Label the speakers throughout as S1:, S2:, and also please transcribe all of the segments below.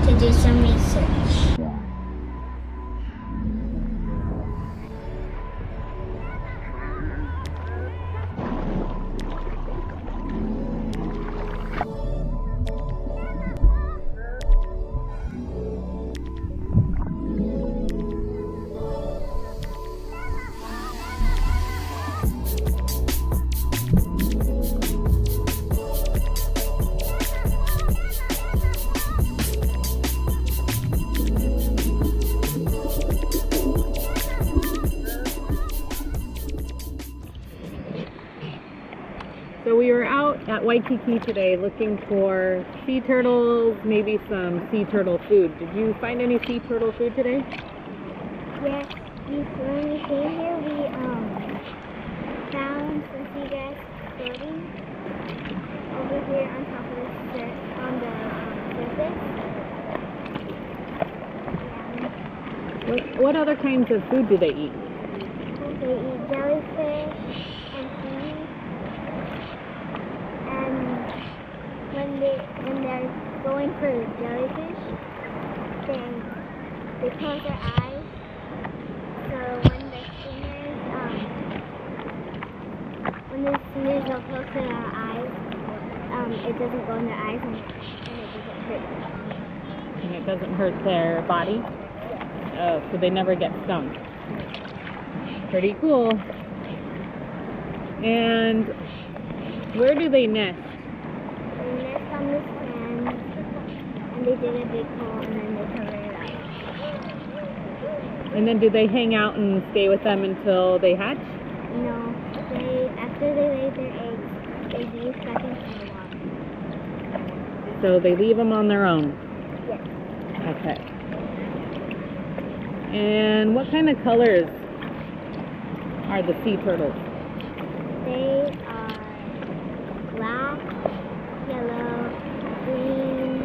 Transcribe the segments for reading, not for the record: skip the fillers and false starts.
S1: to do some research.
S2: So we were out at Waikiki today looking for sea turtles, maybe some sea turtle food. Did you find any sea turtle food today?
S1: Yes, when we came here, we found some seagrass floating over here on top of the surface.
S2: What other kinds of food do they eat?
S1: They eat jellyfish and seaweed. And when they're going for jellyfish, they close their eyes. So when the stingers go close to their eyes, it doesn't go in their eyes and it doesn't hurt them.
S2: And it doesn't hurt their body? Oh, so they never get stung. Pretty cool. And where do they nest?
S1: They nest on the sand, and they dig a big hole, and then they cover it up.
S2: And then do they hang out and stay with them until they hatch?
S1: No, after they lay their eggs, they leave back into the water.
S2: So they leave them on their own?
S1: Yes.
S2: Okay. And what kind of colors are the sea turtles?
S1: They are black, yellow, green,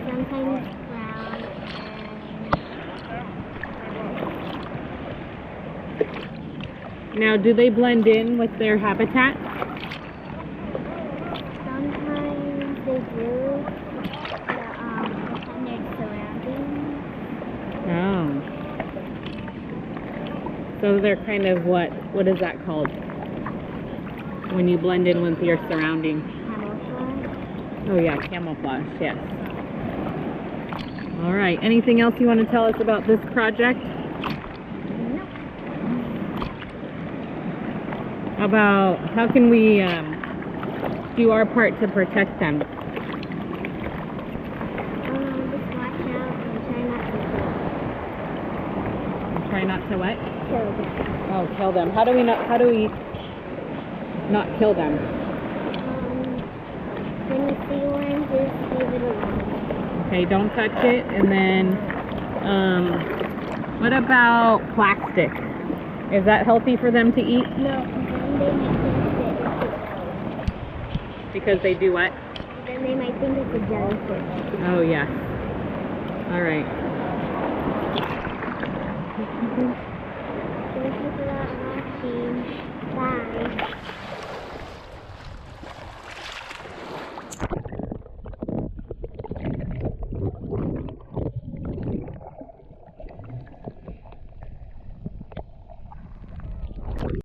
S1: sometimes brown, and
S2: Now, do they blend in with their habitat?
S1: sometimes they do in their surroundings.
S2: Oh. So they're kind of what is that called? When you blend in with your surroundings.
S1: Camouflage.
S2: Oh yeah, camouflage, yes. All right, anything else you want to tell us about this project?
S1: Nope.
S2: How can we do our part to protect them?
S1: Just watch out and try not to kill them.
S2: Try not to what?
S1: Kill them.
S2: Oh, kill them. How do we not kill them?
S1: When you see one, just leave it alone.
S2: Okay, don't touch it. And then, what about plastic? Is that healthy for them to eat?
S1: No, then they might think that it's a jellyfish.
S2: Because they do what?
S1: Then they might think it's a jellyfish.
S2: Oh, yes. All right.
S1: Thank you for watching. Bye.